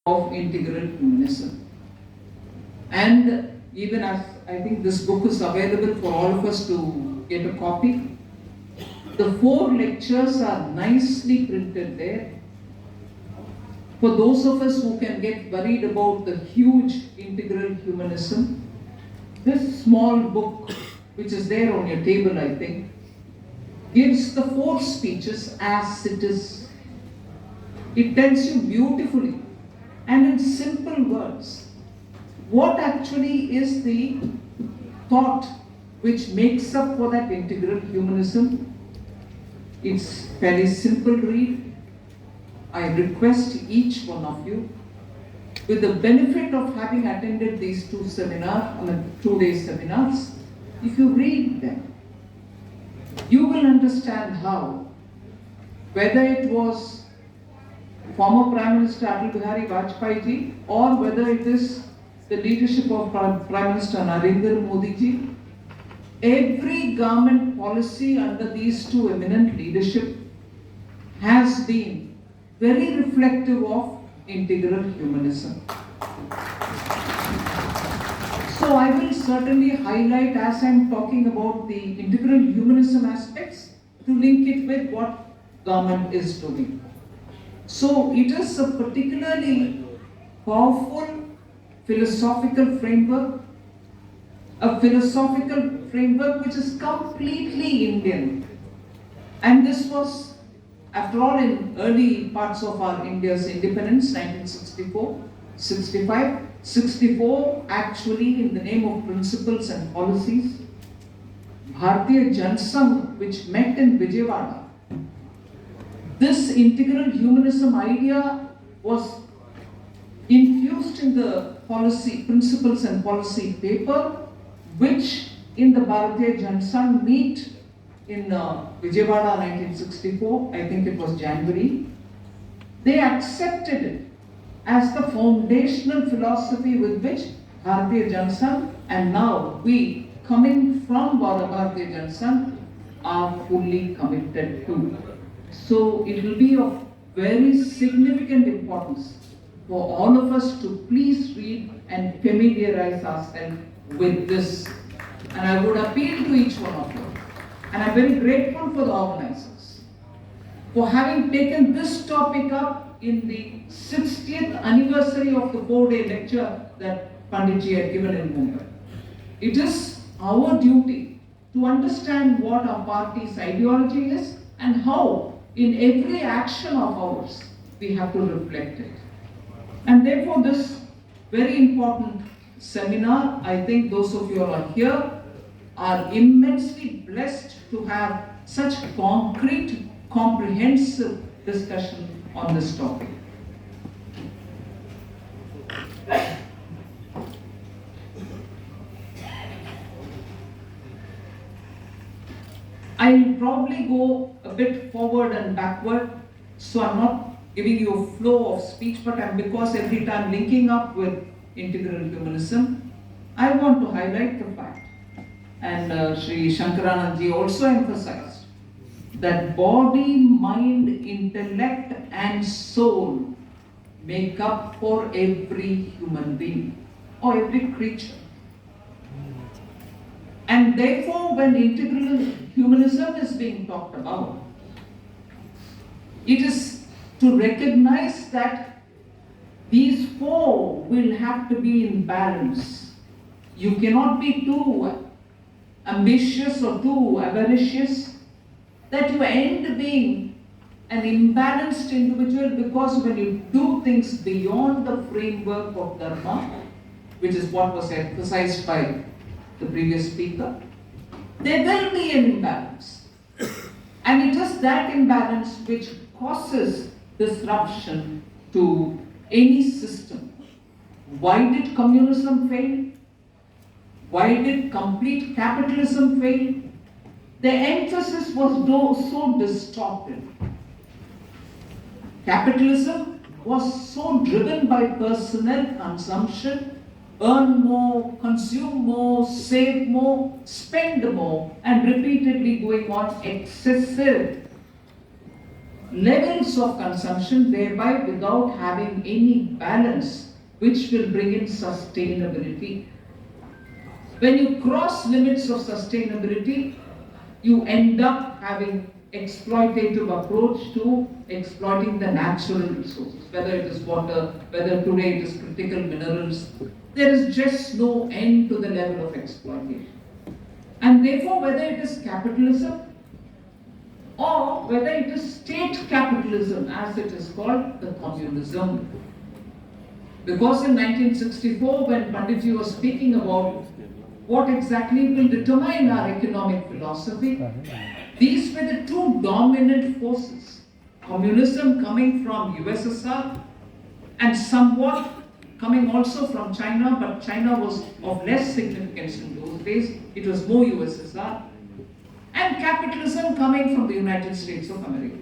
of integral humanism. And even as I think this book is available for all of us to get a copy, the 4 lectures are nicely printed there. For those of us who can get worried about the huge integral humanism, this small book, which is there on your table, I think, gives the 4 speeches as it is. It tells you beautifully and in simple words what actually is the thought which makes up for that integral humanism. It's fairly simple read. I request each one of you, with the benefit of having attended these 2 2-day seminars, if you read them, you will understand how, whether it was former Prime Minister Atal Bihari Vajpayee ji, or whether it is the leadership of Prime Minister Narendra Modi ji, every government policy under these 2 eminent leadership has been very reflective of integral humanism. So I will certainly highlight, as I am talking about the integral humanism aspects, to link it with what government is doing. So it is a particularly powerful philosophical framework, a philosophical framework which is completely Indian. And this was, after all, in early parts of our India's independence, 1964, 65, 64, actually in the name of principles and policies, Bharatiya Jansangh, which met in Vijayawada, this integral humanism idea was infused in the policy, principles and policy paper, which in the Bharatiya Jansangh meet in Vijayawada 1964, I think it was January. They accepted it as the foundational philosophy with which Bharatiya Jansangh and now we, coming from Bharatiya Jansangh, are fully committed to. So it will be of very significant importance for all of us to please read and familiarize ourselves with this. And I would appeal to each one of you. And I'm very grateful for the organizers for having taken this topic up in the 60th anniversary of the 4-day lecture that Panditji had given in Mumbai. It is our duty to understand what our party's ideology is and how in every action of ours we have to reflect it. And therefore this very important seminar, I think those of you who are here are immensely blessed to have such concrete, comprehensive discussion on this topic. I'll probably go a bit forward and backward, so I'm not giving you a flow of speech, but because every time linking up with integral humanism, I want to highlight the fact, and Sri Shankaranand also emphasized, that body, mind, intellect and soul make up for every human being or every creature. And therefore, when integral humanism is being talked about, it is to recognize that these 4 will have to be in balance. You cannot be too ambitious or too avaricious that you end being an imbalanced individual, because when you do things beyond the framework of dharma, which is what was emphasized by the previous speaker, there will be an imbalance. And it is that imbalance which causes disruption to any system. Why did communism fail? Why did complete capitalism fail? The emphasis was so distorted. Capitalism was so driven by personal consumption, earn more, consume more, save more, spend more, and repeatedly going on excessive levels of consumption, thereby without having any balance which will bring in sustainability. When you cross limits of sustainability, you end up having exploitative approach to exploiting the natural resources, whether it is water, whether today it is critical minerals. There is just no end to the level of exploitation. And therefore, whether it is capitalism or whether it is state capitalism, as it is called, the communism. Because in 1964, when Panditji was speaking about what exactly will determine our economic philosophy, these were the two dominant forces. Communism coming from USSR and somewhat coming also from China, but China was of less significance in those days. It was more USSR. And capitalism coming from the United States of America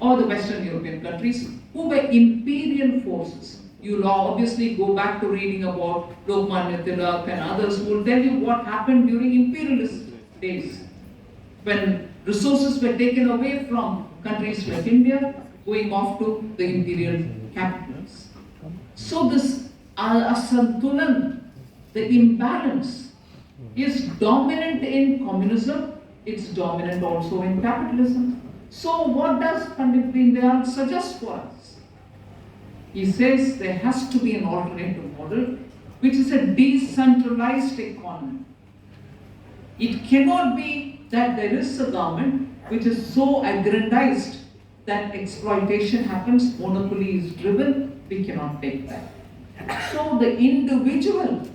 or the Western European countries, who were imperial forces. You'll obviously go back to reading about Lokmanya Tilak and others who will tell you what happened during imperialist days, when resources were taken away from countries like India, going off to the imperial capitals. So this asantulan, the imbalance, is dominant in communism. It's dominant also in capitalism. So what does Pandit Deendayal suggest for us? He says there has to be an alternative model, which is a decentralized economy. It cannot be that there is a government which is so aggrandized that exploitation happens, monopoly is driven. We cannot take that. So the individual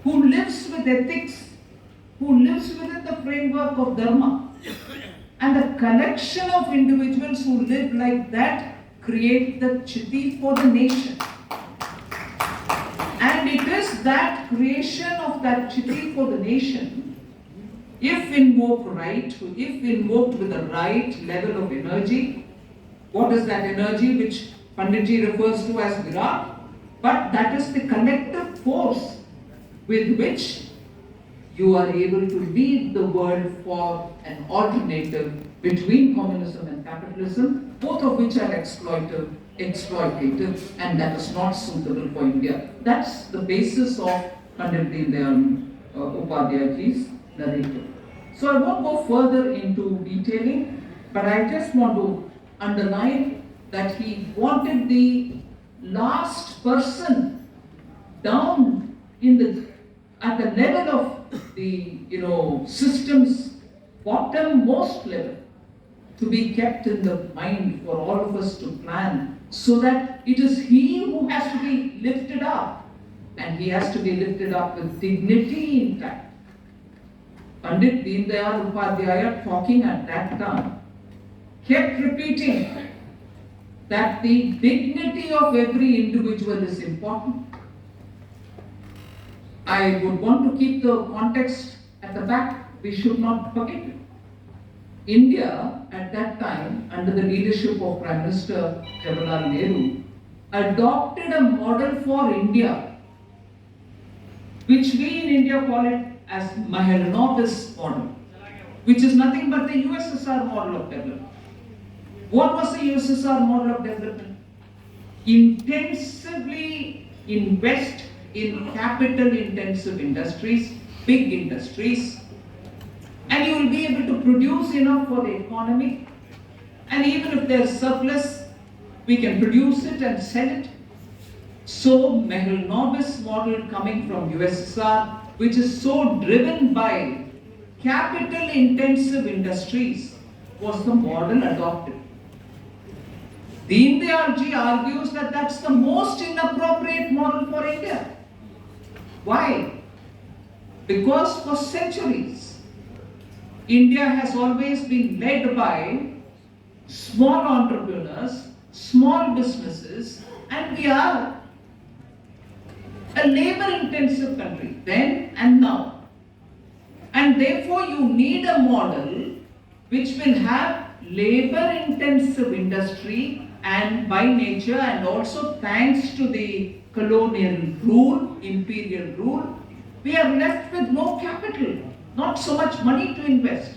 who lives with ethics, who lives within the framework of dharma, and the collection of individuals who live like that create the chiti for the nation. And it is that creation of that chiti for the nation, if invoked right, if invoked with the right level of energy. What is that energy which Panditji refers to as Virat? But that is the collective force with which you are able to lead the world for an alternative between communism and capitalism, both of which are exploitative, and that is not suitable for India. That's the basis of Pandit Deendayal Upadhyayji's narrative. So I won't go further into detailing, but I just want to underline that he wanted the last person down at the level of the system's bottommost level to be kept in the mind for all of us to plan, so that it is he who has to be lifted up, and he has to be lifted up with dignity intact. Pandit Deendayal Upadhyaya, talking at that time, kept repeating that the dignity of every individual is important. I would want to keep the context at the back. We should not forget it. India at that time, under the leadership of Prime Minister Jawaharlal Nehru, adopted a model for India, which we in India call it as Mahalanobis model, which is nothing but the USSR model of development. What was the USSR model of development? Intensively invest in capital-intensive industries, big industries, and you will be able to produce enough for the economy, and even if there is surplus, we can produce it and sell it. So, Mahalanobis model coming from USSR, which is so driven by capital-intensive industries, was the model adopted. Deendayalji argues that that's the most inappropriate model for India. Why? Because for centuries, India has always been led by small entrepreneurs, small businesses, and we are a labor-intensive country, then and now. And therefore, you need a model which will have labor-intensive industry, and by nature, and also thanks to the colonial rule, imperial rule, we are left with no capital, not so much money to invest.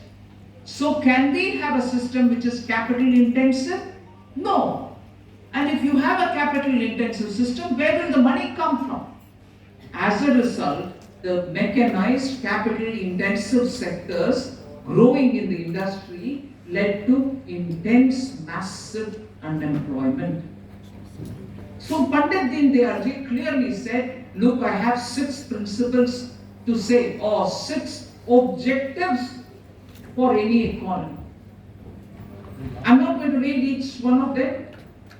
So can we have a system which is capital intensive? No. And if you have a capital intensive system, where will the money come from? As a result, the mechanized capital intensive sectors growing in the industry led to intense massive unemployment. So Pandit Deendayal clearly said, look, I have 6 principles to say, or 6 objectives for any economy. I'm not going to read each one of them.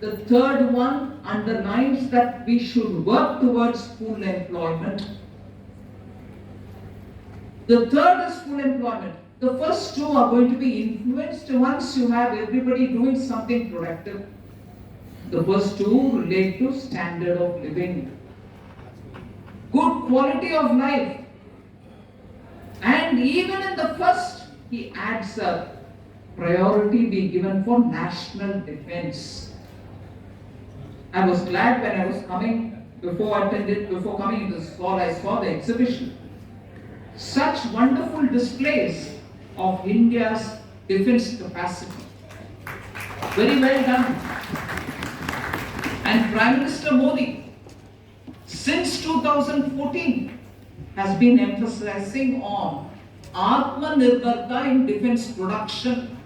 The third one underlines that we should work towards full employment. The third is full employment. The first 2 are going to be influenced once you have everybody doing something productive. The first 2 relate to standard of living, good quality of life. And even in the first, he adds a priority be given for national defense. I was glad when I was coming, before coming to this hall, I saw the exhibition. Such wonderful displays of India's defense capacity. Very well done. And Prime Minister Modi, since 2014, has been emphasizing on Atmanirbharta in defense production.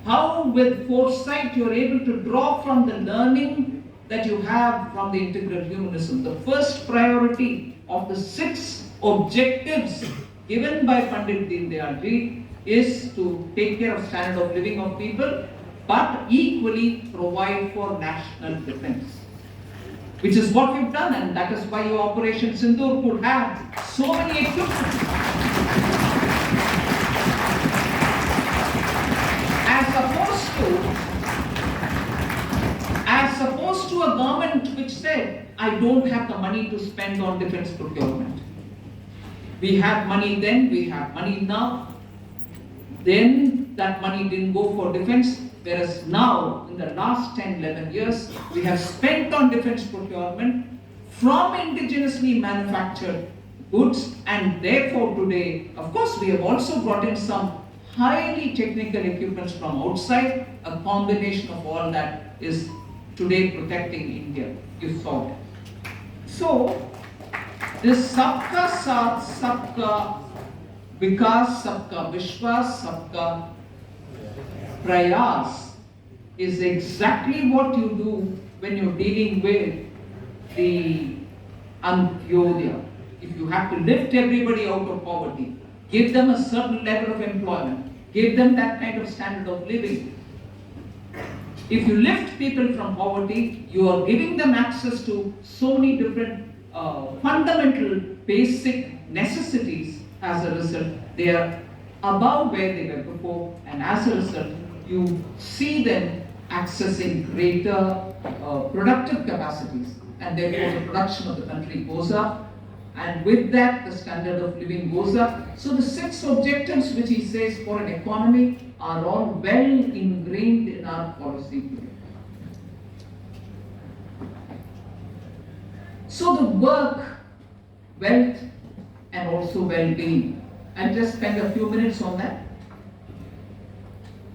How with foresight you are able to draw from the learning that you have from the integral humanism. The first priority of the 6 objectives given by Pandit Deendayal is to take care of standard of living of people, but equally provide for national defense. Which is what we've done, and that is why your Operation Sindoor could have so many equipment. As opposed to a government which said, I don't have the money to spend on defense procurement. We had money then, we have money now. Then that money didn't go for defense, whereas now, in the last 10, 11 years, we have spent on defense procurement from indigenously manufactured goods, and therefore today, of course, we have also brought in some highly technical equipments from outside. A combination of all that is today protecting India. You saw it. So, this Sabka Saath, Sabka Vikas, Sabka Vishwas, Sabka Prayas is exactly what you do when you're dealing with the Antyodaya. If you have to lift everybody out of poverty, give them a certain level of employment, give them that kind of standard of living. If you lift people from poverty, you are giving them access to so many different fundamental basic necessities. As a result, they are above where they were before, and as a result, you see them accessing greater productive capacities, and therefore the production of the country goes up, and with that the standard of living goes up. So the 6 objectives which he says for an economy are all well ingrained in our policy today. So the work, wealth, and also well-being. I'll just spend a few minutes on that.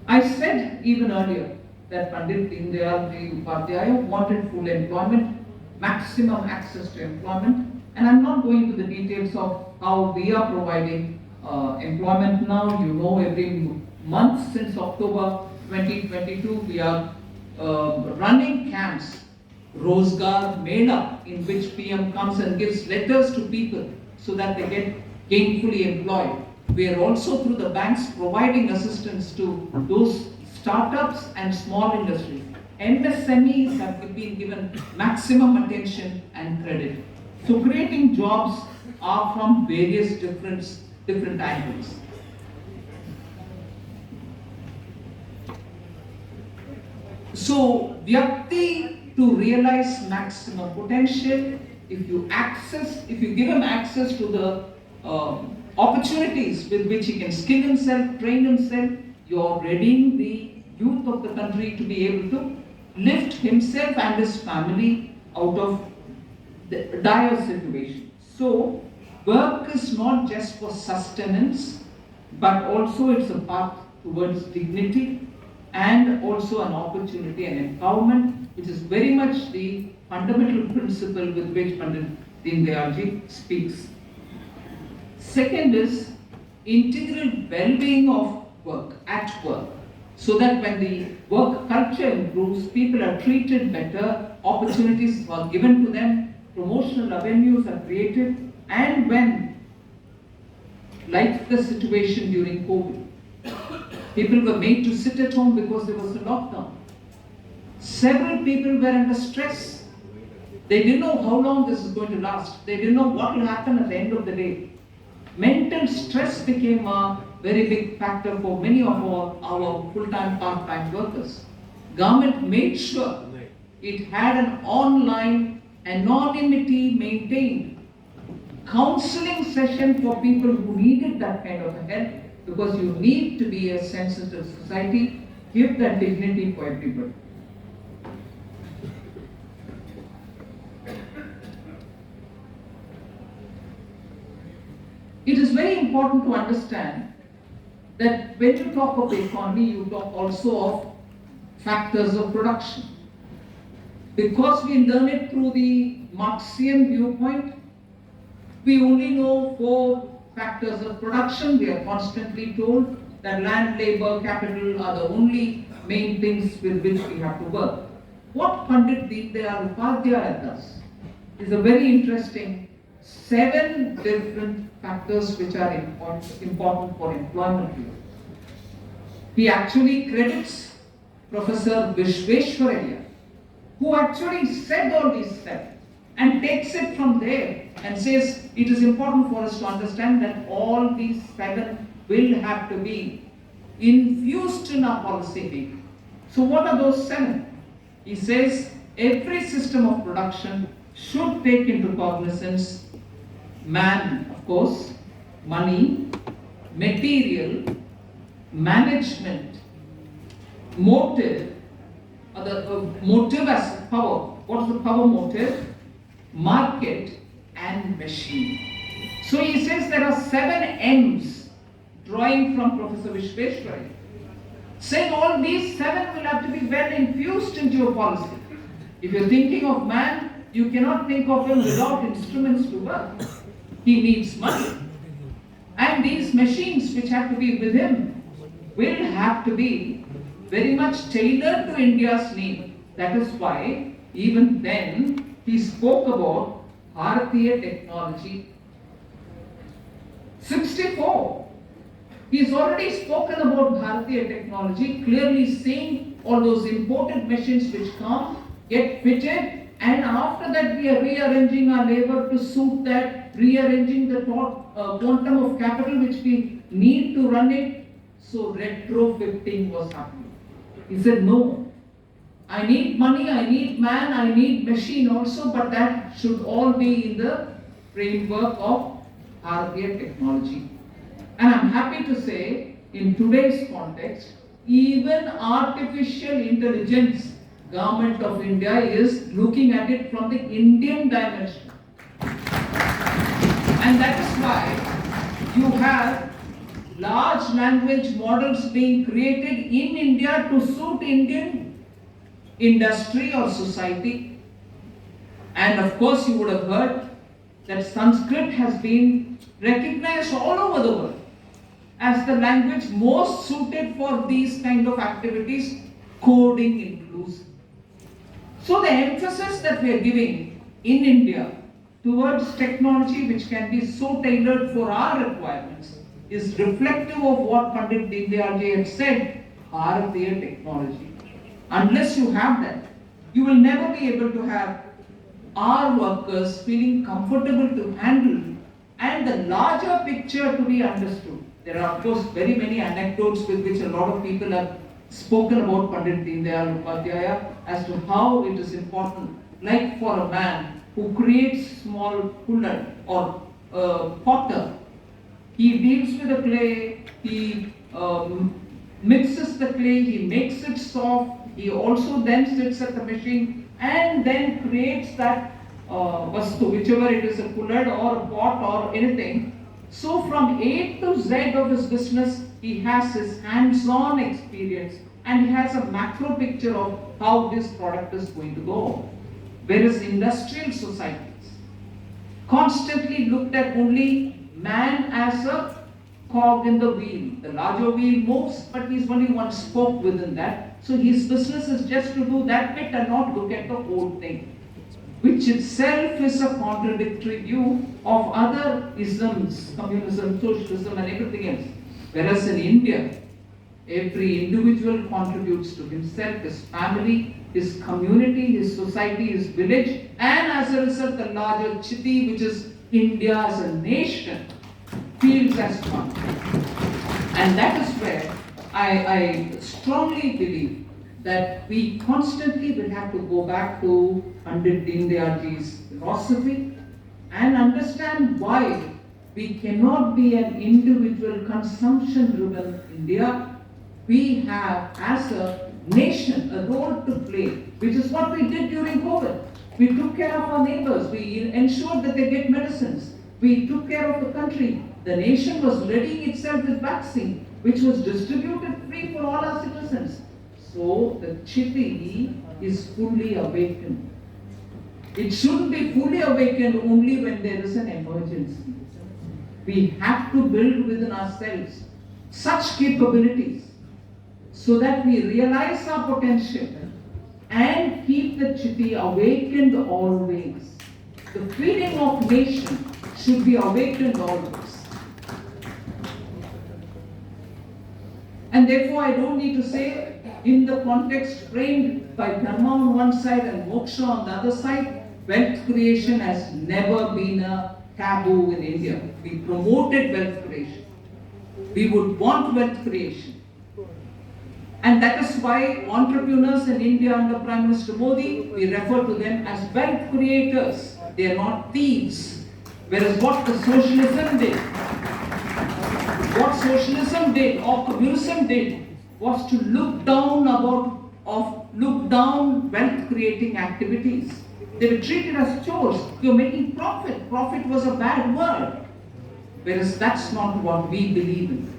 I said even earlier that Pandit Deendayal Upadhyay wanted full employment, maximum access to employment, and I'm not going to the details of how we are providing employment now. You know, every month since October 2022, we are running camps, Rozgar Mela, in which PM comes and gives letters to people so that they get gainfully employed. We are also through the banks providing assistance to those startups and small industries. MSMEs have been given maximum attention and credit. So creating jobs are from various different angles. So Vyakti, to realize maximum potential, if you give him access to the opportunities with which he can skill himself, train himself, you're readying the youth of the country to be able to lift himself and his family out of the dire situation. So, work is not just for sustenance, but also it's a path towards dignity and also an opportunity and empowerment, which is very much the fundamental principle with which Pandit Deendayal ji speaks. Second is integral well-being of work, at work, so that when the work culture improves, people are treated better, opportunities are given to them, promotional avenues are created, and when, like the situation during COVID, people were made to sit at home because there was a lockdown. Several people were under stress. They didn't know how long this is going to last. They didn't know what will happen at the end of the day. Mental stress became a very big factor for many of our full-time, part-time workers. Government made sure it had an online anonymity maintained counseling session for people who needed that kind of help, because you need to be a sensitive society, give that dignity for everybody. It is very important to understand that when you talk of the economy, you talk also of factors of production. Because we learn it through the Marxian viewpoint, we only know 4 factors of production. We are constantly told that land, labor, capital are the only main things with which we have to work. What Pandit Deendayal Upadhyay does is a very interesting 7 different factors which are important for employment here. He actually credits Professor Vishveshwaraya, who actually said all these 7, and takes it from there and says it is important for us to understand that all these 7 will have to be infused in our policy making. So what are those 7? He says every system of production should take into cognizance man, of course, money, material, management, motive, motive as power. What is the power motive? Market and machine. So he says there are 7 M's, drawing from Professor Vishveshwaraya, saying all these 7 will have to be well infused into your policy. If you're thinking of man, you cannot think of him without instruments to work. He needs money. And these machines which have to be with him will have to be very much tailored to India's need. That is why even then he spoke about Bharatiya technology. 64. He's already spoken about Bharatiya technology, clearly saying all those imported machines which come, get fitted, and after that we are rearranging our labor to suit that, rearranging the quantum of capital which we need to run it. So retrofitting was happening. He said, no, I need money, I need man, I need machine also, but that should all be in the framework of Bharatiya technology. And I'm happy to say, in today's context, even artificial intelligence, Government of India is looking at it from the Indian dimension. And that is why you have large language models being created in India to suit Indian industry or society. And of course you would have heard that Sanskrit has been recognized all over the world as the language most suited for these kind of activities, coding inclusive. So the emphasis that we are giving in India towards technology which can be so tailored for our requirements is reflective of what Pandit Deendayal ji had said, Bharatiya technology. Unless you have that, you will never be able to have our workers feeling comfortable to handle and the larger picture to be understood. There are of course very many anecdotes with which a lot of people have spoken about Pandit Deendayal Upadhyay as to how it is important. Like for a man who creates small pullad or potter, he deals with the clay, he mixes the clay, he makes it soft, he also then sits at the machine and then creates that vastu, whichever it is, a pullad or a pot or anything, So from A to Z of his business, he has his hands-on experience and he has a macro picture of how this product is going to go. Whereas industrial societies constantly looked at only man as a cog in the wheel. The larger wheel moves, but he's only one spoke within that. So his business is just to do that bit and not look at the whole thing, which itself is a contradictory view of other isms, communism, socialism and everything else. Whereas in India, every individual contributes to himself, his family, his community, his society, his village, and as a result the larger Chiti, which is India as a nation, feels as one. And that is where I strongly believe that we constantly will have to go back to Pandit Deendayalji's philosophy and understand why we cannot be an individual consumption-driven India. We have, as a nation, a role to play, which is what we did during COVID. We took care of our neighbors. We ensured that they get medicines. We took care of the country. The nation was readying itself with vaccine, which was distributed free for all our citizens. So the Chiti is fully awakened. It shouldn't be fully awakened only when there is an emergency. We have to build within ourselves such capabilities so that we realize our potential and keep the Chiti awakened always. The feeling of nation should be awakened always. And therefore, I don't need to say, in the context framed by Dharma on one side and Moksha on the other side, wealth creation has never been a taboo in India. We promoted wealth creation. We would want wealth creation. And that is why entrepreneurs in India under Prime Minister Modi, we refer to them as wealth creators. They are not thieves. Whereas what the socialism did, or communism did, was to look down wealth creating activities. They were treated as chores. You're making profit. Profit was a bad word. Whereas that's not what we believe in.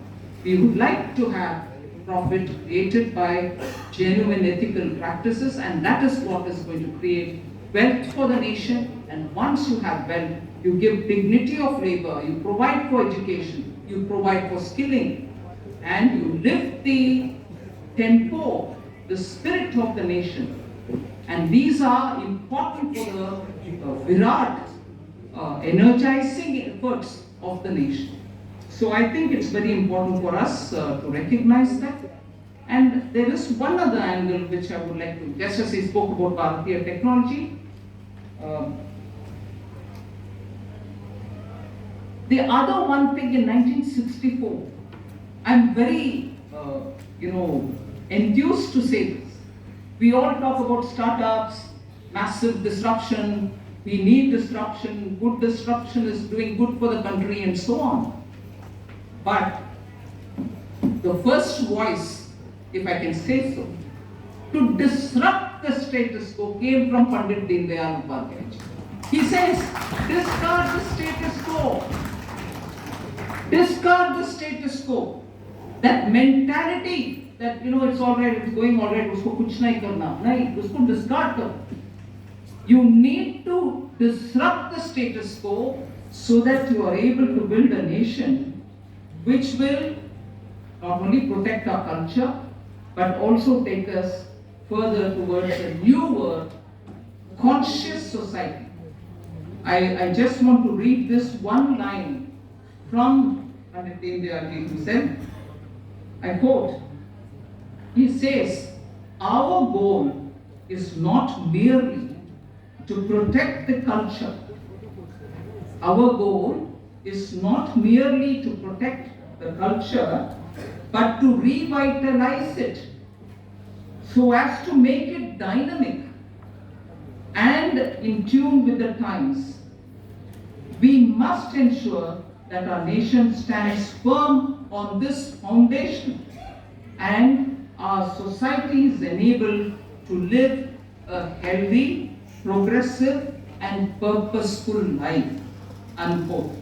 We would like to have profit created by genuine ethical practices, and that is what is going to create wealth for the nation. And once you have wealth, you give dignity of labor, you provide for education, you provide for skilling, and you lift the tempo, the spirit of the nation. And these are important for the Virat, energizing efforts of the nation. So I think it's very important for us to recognize that. And there is one other angle which I would like to, just as he spoke about Bharatiya technology, the other one thing in 1964, I'm very, enthused to say this. We all talk about startups, massive disruption, we need disruption, good disruption is doing good for the country and so on. But the first voice, if I can say so, to disrupt the status quo came from Pandit Deendayal Upadhyay. He says, discard the status quo. Discard the status quo. That mentality that, it's all right, it's going all right, usko kuch nahi karna. Nahi, usko discard karo. You need to disrupt the status quo so that you are able to build a nation which will not only protect our culture, but also take us further towards a newer, conscious society. I just want to read this one line from Pandit Deendayal himself. I quote, he says, our goal is not merely to protect the culture. Our goal is not merely to protect the culture, but to revitalize it so as to make it dynamic and in tune with the times. We must ensure that our nation stands firm on this foundation and our society is enabled to live a healthy, progressive and purposeful life. Unquote.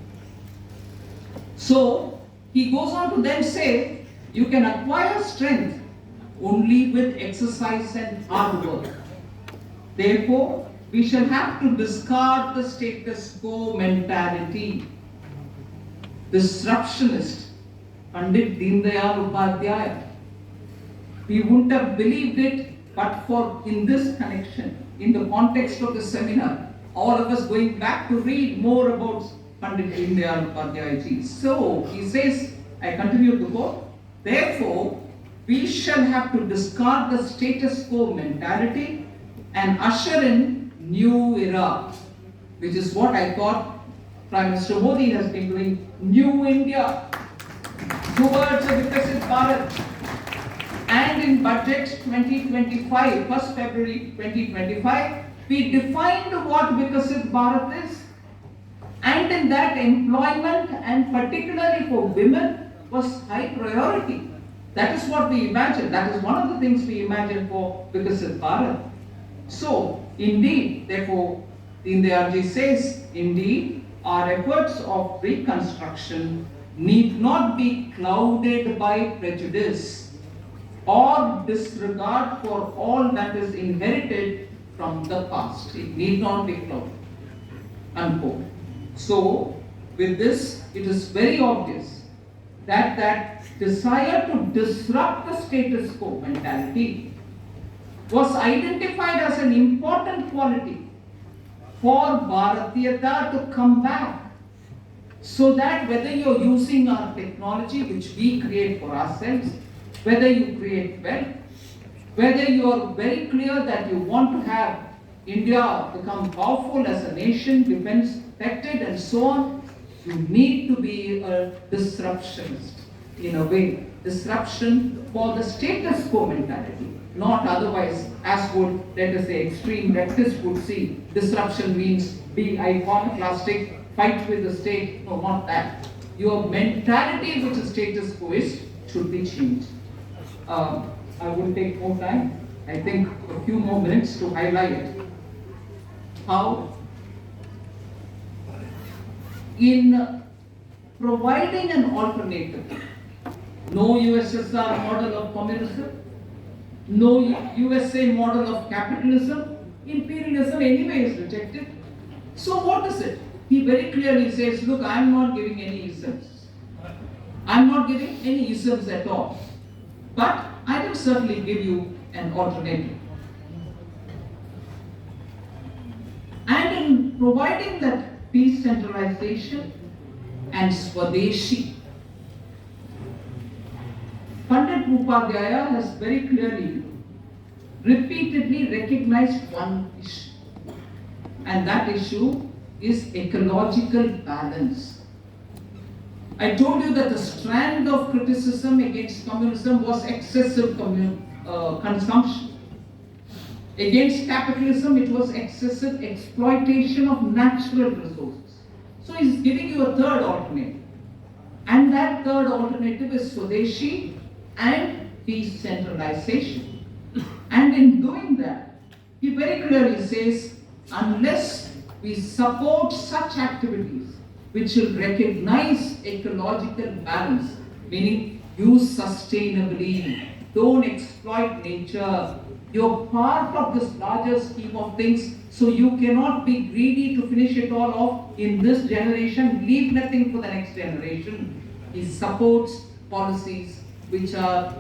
So he goes on to then say, you can acquire strength only with exercise and hard work. Therefore, we shall have to discard the status quo mentality. Disruptionist, Pandit Deendayal Upadhyay. We wouldn't have believed it, but for in this connection, in the context of the seminar, all of us going back to read more about Pandit Deendayal Upadhyay ji. So he says, I continue to quote, therefore, we shall have to discard the status quo mentality and usher in new era, which is what I thought Prime Minister Modi has been doing. New India towards a Vikasit Bharat. And in budget 2025, 1st February 2025, we defined what Vikasit Bharat is. And in that, employment, and particularly for women, was high priority. That is what we imagined. That is one of the things we imagined for Vikasit Bharat. So, indeed, therefore, Deendayal ji says, indeed, our efforts of reconstruction need not be clouded by prejudice or disregard for all that is inherited from the past. It need not be clouded. Unquote. So, with this, it is very obvious that that desire to disrupt the status quo mentality was identified as an important quality for Bharatiyata to come back, so that whether you're using our technology, which we create for ourselves, whether you create wealth, whether you're very clear that you want to have India become powerful as a nation, defense protected and so on, you need to be a disruptionist in a way. Disruption for the status quo mentality, not otherwise, as would, let us say, extreme leftists would see. Disruption means be iconoclastic, fight with the state. No, not that. Your mentality, which is status quoist, should be changed. I will take more time. I think a few more minutes to highlight how in providing an alternative, no USSR model of communism, no USA model of capitalism, imperialism anyway is rejected. So what is it? He very clearly says, look, I am not giving any isms. I am not giving any isms at all. But I will certainly give you an alternative. And in providing that decentralization and Swadeshi, Pandit Upadhyay has very clearly, repeatedly recognized one issue. And that issue is ecological balance. I told you that the strand of criticism against communism was excessive consumption. Against capitalism, it was excessive exploitation of natural resources. So he's giving you a third alternative. And that third alternative is Swadeshi and decentralization. And in doing that, he very clearly says, unless we support such activities which will recognize ecological balance, meaning use sustainably, don't exploit nature, you're part of this larger scheme of things, so you cannot be greedy to finish it all off in this generation, leave nothing for the next generation. He supports policies which are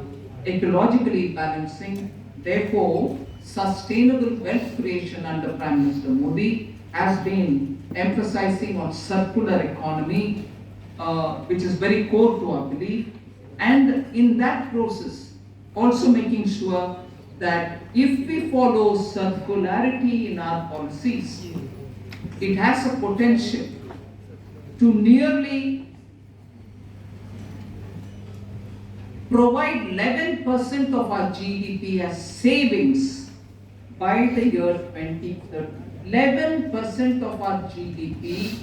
ecologically balancing. Therefore, sustainable wealth creation under Prime Minister Modi has been emphasizing on circular economy, which is very core to our belief, and in that process, also making sure that if we follow circularity in our policies, it has a potential to nearly provide 11% of our GDP as savings by the year 2030. 11% of our GDP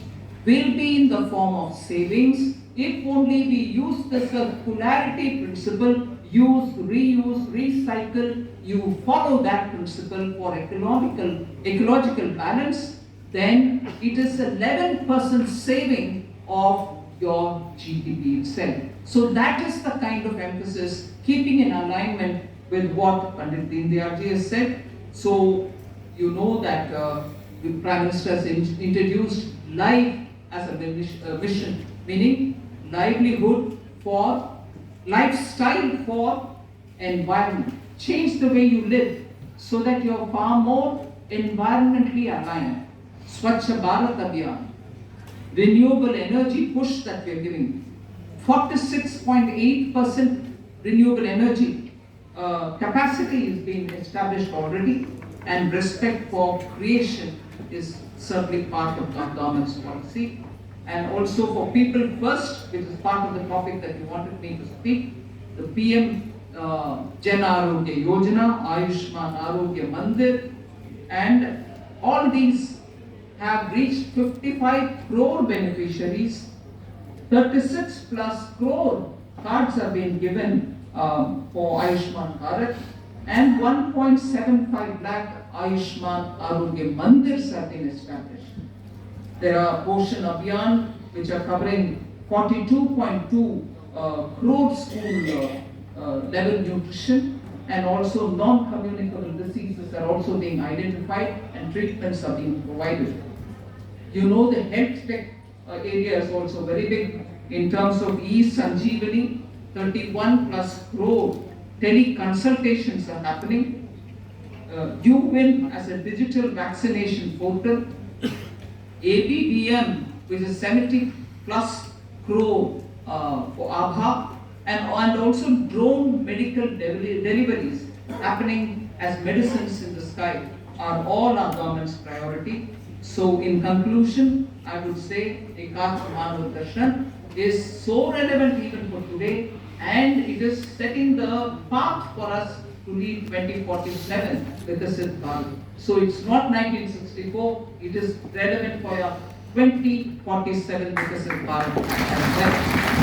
will be in the form of savings if only we use the circularity principle, use, reuse, recycle. You follow that principle for ecological balance, then it is 11% saving of your GDP itself. So that is the kind of emphasis, keeping in alignment with what Pandit Deendayal ji has said. So you know that the Prime Minister has introduced life as a mission, meaning livelihood for lifestyle for environment. Change the way you live so that you're far more environmentally aligned. Swachh Bharat Abhiyan, renewable energy push that we are giving. 46.8% renewable energy capacity is being established already, and respect for creation is certainly part of our government's policy. And also for people first, which is part of the topic that you wanted me to speak, the PM Jan Arogya Yojana, Ayushman Arogya Mandir, and all these have reached 55 crore beneficiaries. 36 plus crore cards have been given for Ayushman Bharat, and 1.75 lakh Ayushman Arogya Mandirs have been established. There are Poshan Abhiyan, which are covering 42.2 crore school level nutrition, and also non-communicable diseases are also being identified and treatments are being provided. You know, the health tech area is also very big in terms of e-Sanjeevani. 31 plus crore teleconsultations are happening. You win as a digital vaccination portal. ABBM, which is 70 plus crore for Abha, and also drone medical deliveries happening as medicines in the sky are all our government's priority. So in conclusion, I would say Ekatma Manav Darshan is so relevant even for today, and it is setting the path for us to reach 2047 with the Sith Bharat. So it's not 1964, it is relevant for your 2047 with the Sith Bharat as well.